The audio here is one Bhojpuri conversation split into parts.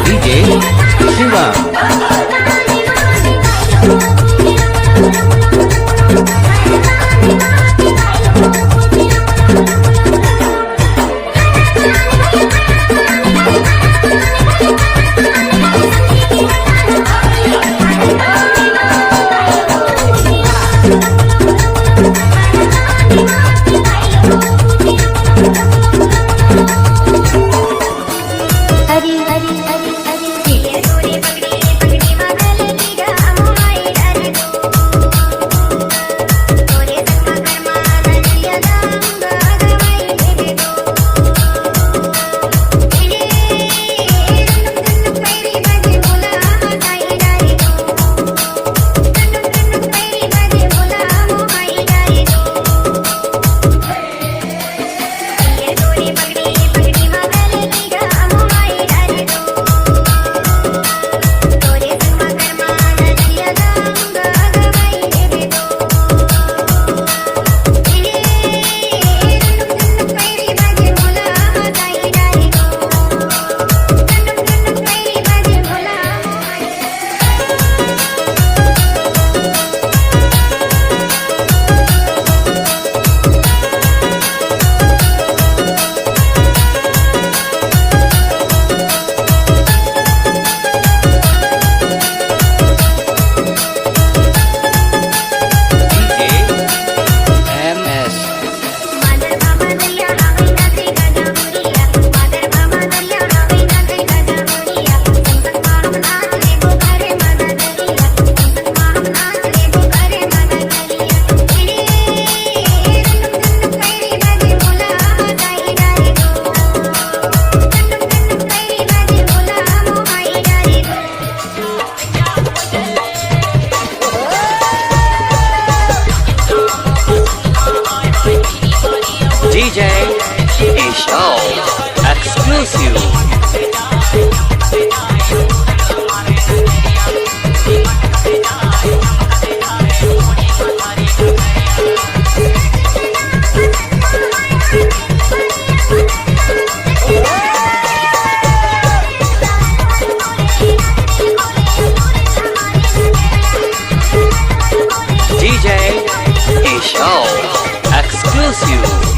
DJ Shiva. DJ Show exclusive. DJ Show exclusive.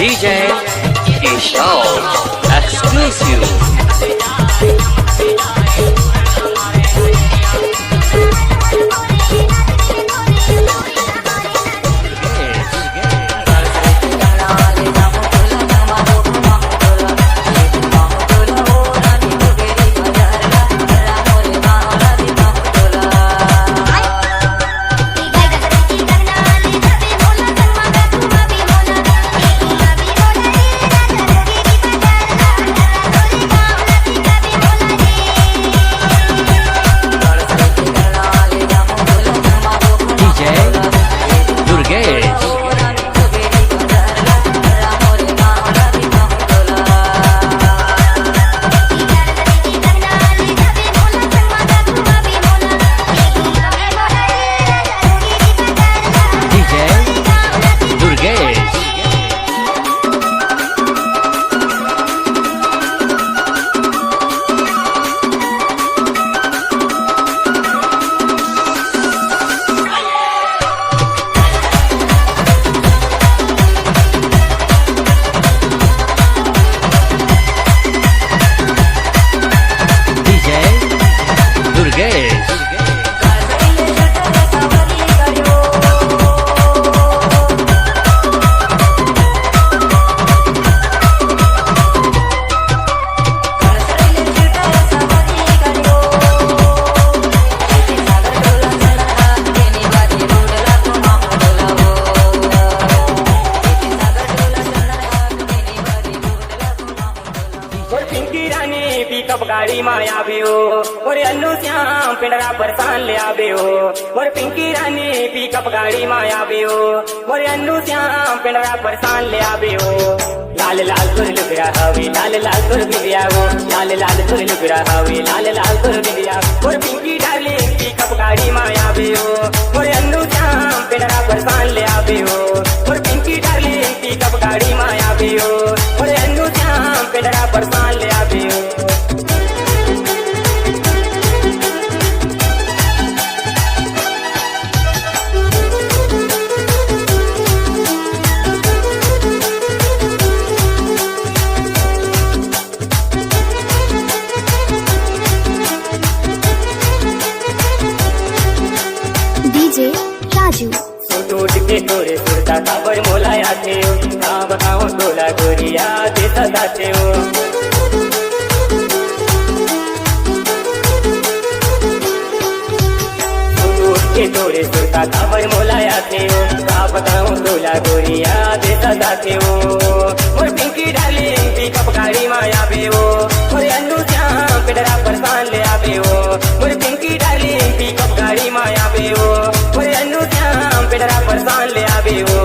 DJ Show exclusive. DJ और पिंकी रानी पिकअप गाड़ी में आवे हो और अन्नू श्याम पिंडरा परसान ले आवे हो और पिंकी रानी पिकअप गाड़ी में आवे हो और अन्नू श्याम पिंडरा परसान ले आवे हो लाल लाल तुर लुगरा हवे लाल लाल तुर बिंदिया हो लाल लाल तुर लुगरा हवे लाल लाल तुर बिंदिया और पिंकी डार्लिंग पिकअप गाड़ी में आवे हो और अन्नू श्याम पिंडरा परसान ले आवे हो और पिंकी डार्लिंग पिकअप गाड़ी में आवे हो और अन्नू श्याम पिंडरा परसान ले आवे हो डीजे राजू टूट के तोरे सुरता खबर मोलाया थे कहाँ बताओ तोला गोरिया दे सदाते हो टूट के तोरे सुरता खबर मोलाया थे कहाँ बताओ तोला गोरिया दे सदाते हो और पिंकी डार्लिंग पिकअप गाड़ी में आवे हो और अन्नू श्याम पिंडरा परसान ले आवे हो और पिंकी डार्लिंग पिकअप गाड़ी में आवे हो और अन्नू श्याम पिंडरा परसान ले आवे हो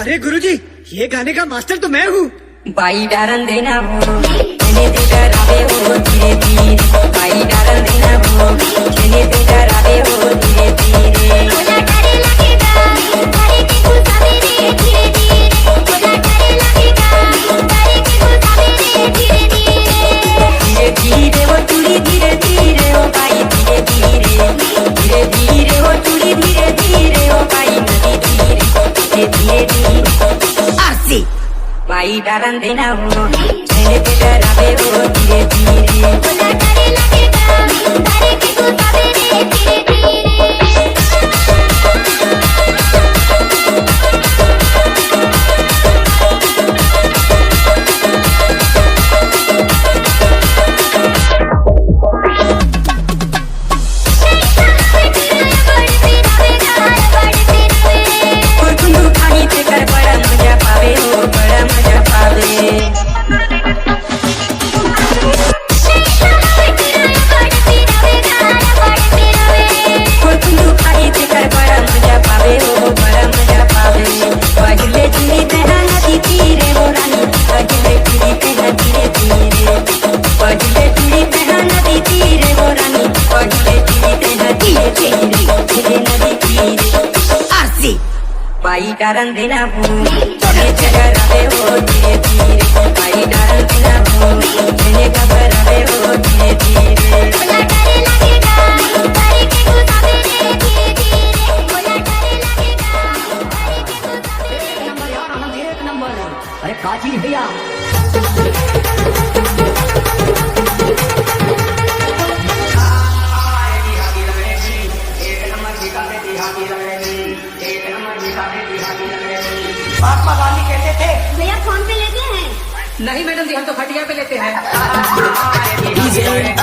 अरे गुरुजी, ये गाने का मास्टर तो मैं हूँ। बाई डारन देना वो चले ते डरावे हो धीरे धीरे, बाई डारन देना वो चले ते डरावे हो धीरे धीरे। बोला डरे लगेगा डरे के गुस्सा मेरे धीरे धीरे, बोला डरे लगेगा डरे के गुस्सा मेरे धीरे धीरे। धीरे धीरे वो चूड़ी धीरे धीरे हो बाई धीरे धीरे, धीरे धीरे वो चूड़ी धीरे धीरे हो बाई नदी धीरे धीरे धीरे। आरसी बाई डारन देना वो चले ते डरावे हो धीरे धीरे, बोला डरे लगेगा डरे के गुस्सा मेरे धीरे धीरे। बाई डारन देना वो चले डरावे हो धीरे धीरे, बाई डारन देना वो चले घबरावे हो धीरे धीरे। बोला डरे लगेगा डरे के गुस्सा मेरे धीरे धीरे, बोला डरे लगेगा डरे के गुस्सा मेरे। एक नंबर। अरे काजी भैया। महात्मा गांधी कहते थे भैया फोन पे लेते हैं? नहीं मैडम जी, हम तो खटिया पे लेते हैं। DJ Rani.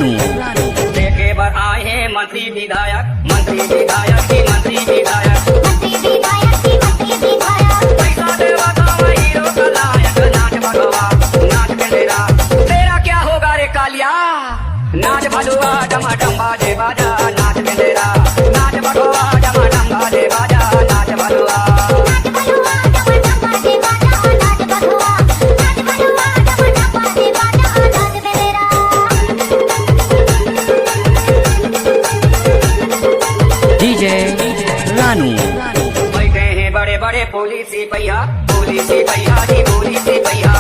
रानू देखे बर आए हैं मंत्री विधायक की मंत्री विधायक पैसा देवा काम हीरो का लायक नाच भगवा नाच पेंडेरा तेरा क्या होगा रे कालिया नाच भलुआ डमा डम्बा दे बाजा नाच पेंडेरा नाच भगवा डमा डम्बा दे बाजा नाच भलुआ डीजे रानू बैठे हैं बड़े बड़े पुलिस सिपहिया जी पुलिस सिपहिया